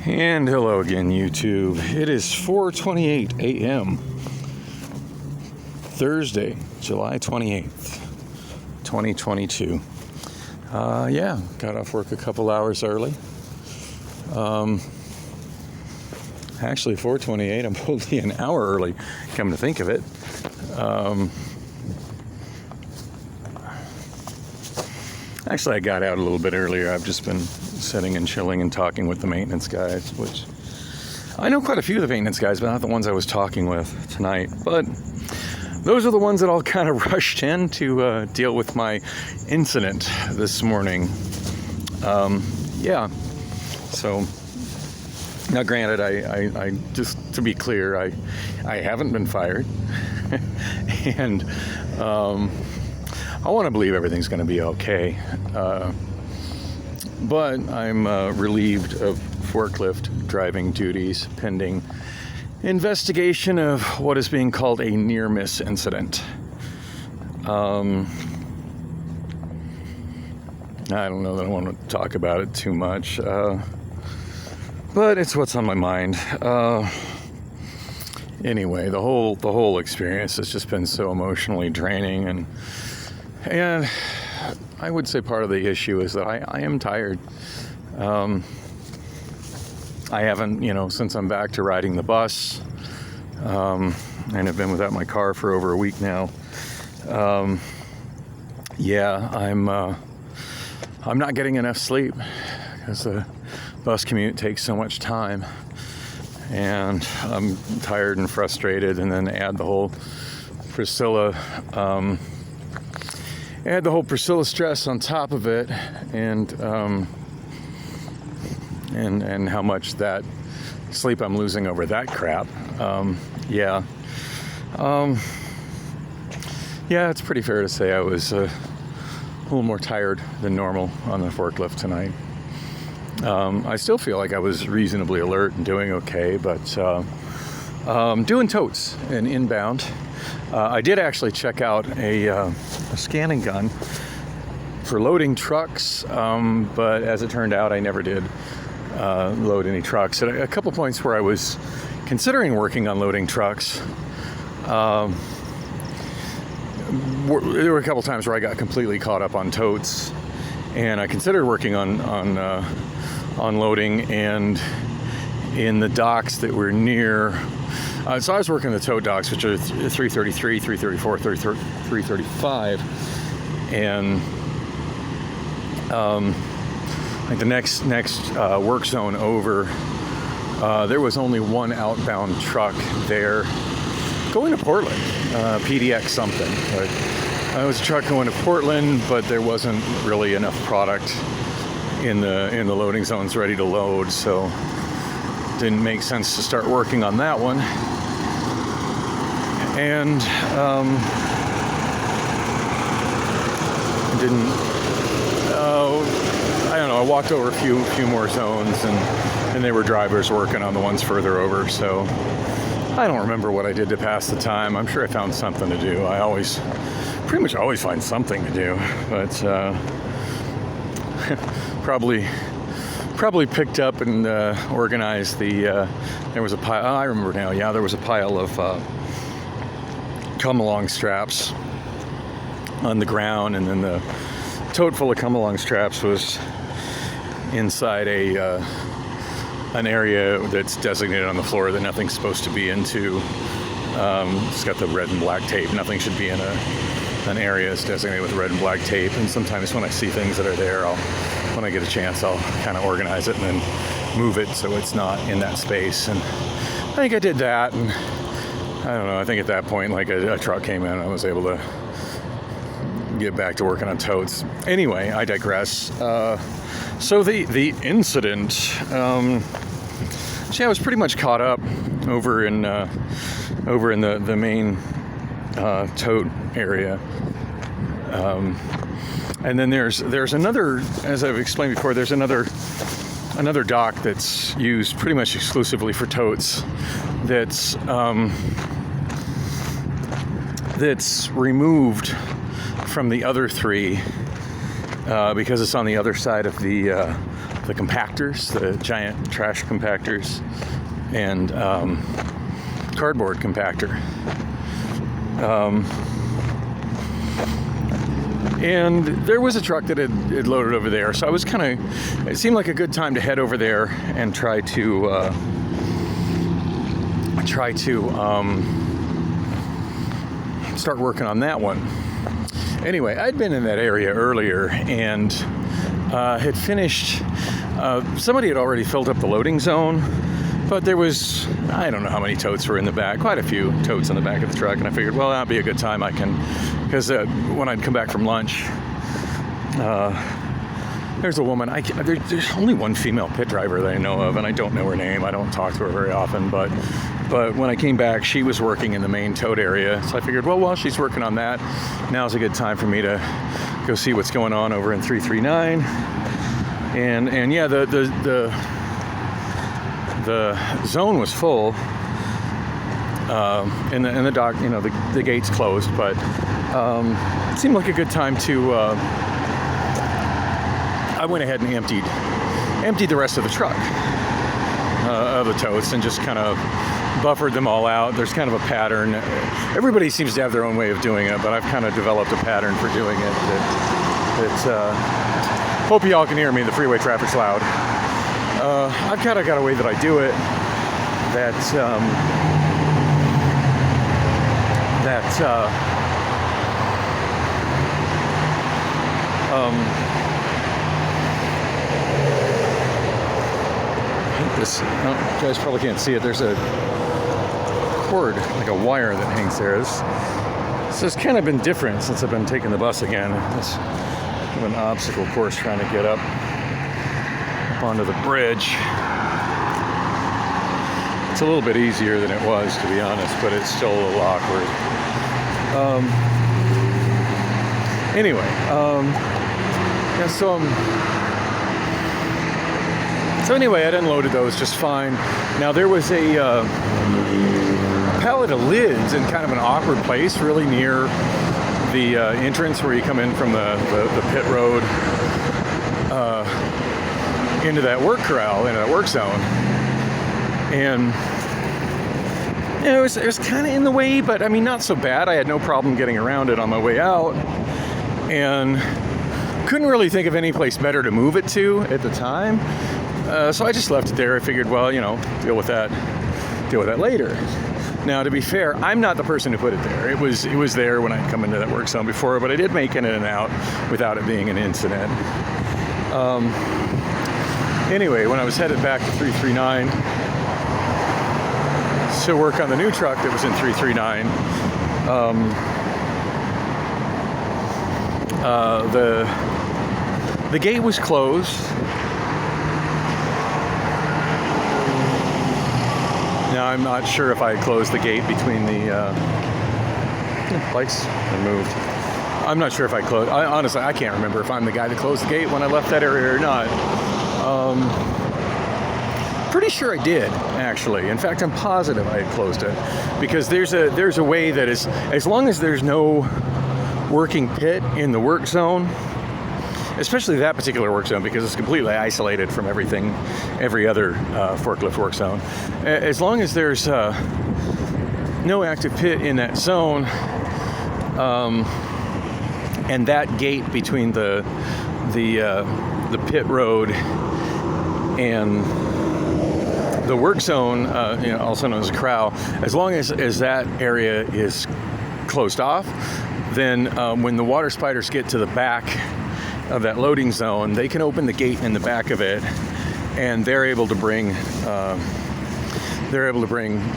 And hello again, YouTube. It is 4:28 a.m. Thursday, July 28th, 2022. Got off work a couple hours early. Actually, 4:28. I'm only an hour early, come to think of it. Actually, I got out a little bit earlier. I've just been sitting and chilling and talking with the maintenance guys, which I know quite a few of the maintenance guys, but not the ones I was talking with tonight. But those are the ones that all kind of rushed in to deal with my incident this morning. So, now granted, I just to be clear, I haven't been fired. And I want to believe everything's going to be okay. But I'm relieved of forklift driving duties pending investigation of what is being called a near-miss incident. I don't know that I want to talk about it too much, but it's what's on my mind. Anyway, the whole experience has just been so emotionally draining, and I would say part of the issue is that I am tired. I haven't, since I'm back to riding the bus, and have been without my car for over a week now. I'm not getting enough sleep because the bus commute takes so much time, and I'm tired and frustrated. And then add the whole Priscilla stress on top of it, and how much that sleep I'm losing over that crap. It's pretty fair to say I was a little more tired than normal on the forklift tonight. I still feel like I was reasonably alert and doing okay, but doing totes and inbound. I did actually check out a scanning gun for loading trucks, but as it turned out, I never did load any trucks. At a couple points where I was considering working on loading trucks, there were a couple times where I got completely caught up on totes, and I considered working on loading and in the docks that were near. So I was working the tote docks, which are 333, 334, 335, and like the next work zone over, there was only one outbound truck there going to Portland, PDX something. But it was a truck going to Portland, but there wasn't really enough product in the loading zones ready to load, so it didn't make sense to start working on that one. And I don't know, I walked over a few more zones, and there were drivers working on the ones further over, so I don't remember what I did to pass the time. I'm sure I found something to do. I pretty much always find something to do, but probably picked up and organized there was a pile. I remember now. Yeah, there was a pile of come-along straps on the ground, and then the tote full of come-along straps was inside an area that's designated on the floor that nothing's supposed to be into. It's got the red and black tape. Nothing should be in an area that's designated with red and black tape. And sometimes when I see things that are there, when I get a chance, I'll kind of organize it and then move it so it's not in that space. And I think I did that, and I don't know, I think at that point, like a truck came in and I was able to get back to working on totes. Anyway, I digress. So the incident, I was pretty much caught up over in the main tote area. And then there's another, as I've explained before, there's another dock that's used pretty much exclusively for totes that's removed from the other three because it's on the other side of the the compactors, the giant trash compactors, and cardboard compactor. And there was a truck that had loaded over there, so I was it seemed like a good time to head over there and try to start working on that one. Anyway, I'd been in that area earlier and had finished. Somebody had already filled up the loading zone, but there was, I don't know how many totes were in the back, quite a few totes in the back of the truck, and I figured, well, that'd be a good time. Because when I'd come back from lunch, there's a woman, there's only one female pit driver that I know of, and I don't know her name. I don't talk to her very often, but when I came back, she was working in the main tote area, so I figured, well, while she's working on that, now's a good time for me to go see what's going on over in 339. And yeah, the zone was full, and the dock, the gate's closed, but it seemed like a good time to. I went ahead and emptied the rest of the truck of the totes and just kind of buffered them all out. There's kind of a pattern. Everybody seems to have their own way of doing it, but I've kind of developed a pattern for doing it. Hope you all can hear me. The freeway traffic's loud. I've kind of got a way that I do it this, you guys probably can't see it. There's a cord, like a wire that hangs there. This has kind of been different since I've been taking the bus again. It's kind of an obstacle course trying to get up onto the bridge. It's a little bit easier than it was, to be honest, but it's still a little awkward. Anyway, yeah, so anyway, I'd unloaded those just fine. Now there was a pallet of lids in kind of an awkward place, really near the entrance where you come in from the pit road into that work corral, into that work zone. And it was kind of in the way, but I mean, not so bad. I had no problem getting around it on my way out, and couldn't really think of any place better to move it to at the time. So I just left it there. I figured, well, deal with that later. Now, to be fair, I'm not the person who put it there. It was there when I'd come into that work zone before, but I did make it in and out without it being an incident. Anyway, when I was headed back to 339 to work on the new truck that was in 339, the gate was closed. Now, I'm not sure if I closed the gate between the lights are moved. I'm not sure if I closed. Honestly, I can't remember if I'm the guy that closed the gate when I left that area or not. Pretty sure I did, actually. In fact, I'm positive I had closed it, because there's a way that is, as long as there's no working pit in the work zone, especially that particular work zone, because it's completely isolated from every other forklift work zone. As long as there's no active pit in that zone, and that gate between the pit road and the work zone, also known as a corral, as long as that area is closed off, then when the water spiders get to the back of that loading zone, they can open the gate in the back of it, and they're able to bring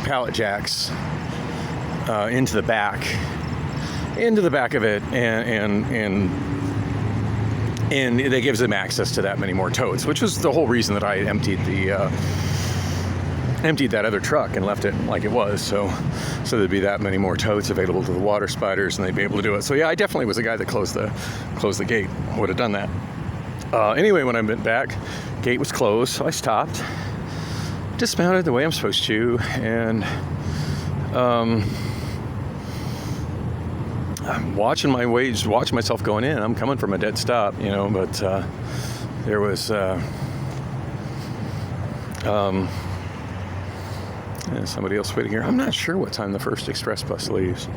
pallet jacks into the back of it, and it gives them access to that many more totes, which was the whole reason that I emptied that other truck and left it like it was, so there'd be that many more totes available to the water spiders, and they'd be able to do it. So yeah, I definitely was the guy that closed the gate. Would have done that. Anyway, when I went back, gate was closed, so I stopped, dismounted the way I'm supposed to, and I'm watching my way, just watching myself going in. I'm coming from a dead stop, but there was And somebody else waiting here. I'm not sure what time the first express bus leaves.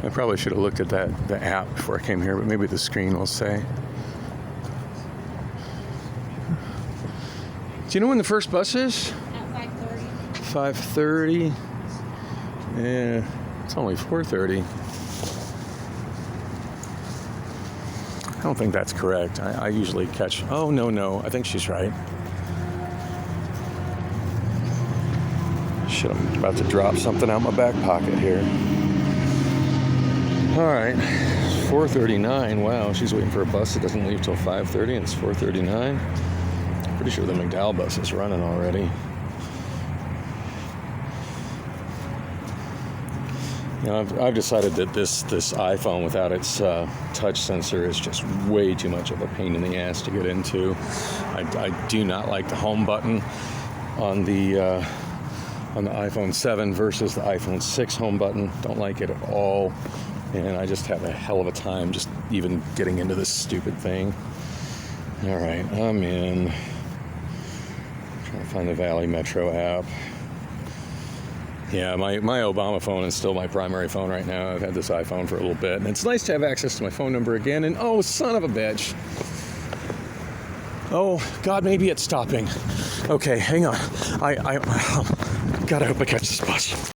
I probably should have looked at the app before I came here, but maybe the screen will say. Do you know when the first bus is? At 5:30. 5:30. Yeah, it's only 4:30. I don't think that's correct. I usually catch... Oh, no. I think she's right. Shit, I'm about to drop something out my back pocket here. All right, 4:39. Wow, she's waiting for a bus that doesn't leave till 5:30, and it's 4:39. Pretty sure the McDowell bus is running already. You know, I've decided that this iPhone without its touch sensor is just way too much of a pain in the ass to get into. I do not like the home button on the iPhone 7 versus the iPhone 6 home button. Don't like it at all. And I just have a hell of a time just even getting into this stupid thing. All right, I'm in. Trying to find the Valley Metro app. Yeah, my Obama phone is still my primary phone right now. I've had this iPhone for a little bit. And it's nice to have access to my phone number again. And oh, son of a bitch. Oh, God, maybe it's stopping. Okay, hang on. God, I hope I catch this bus.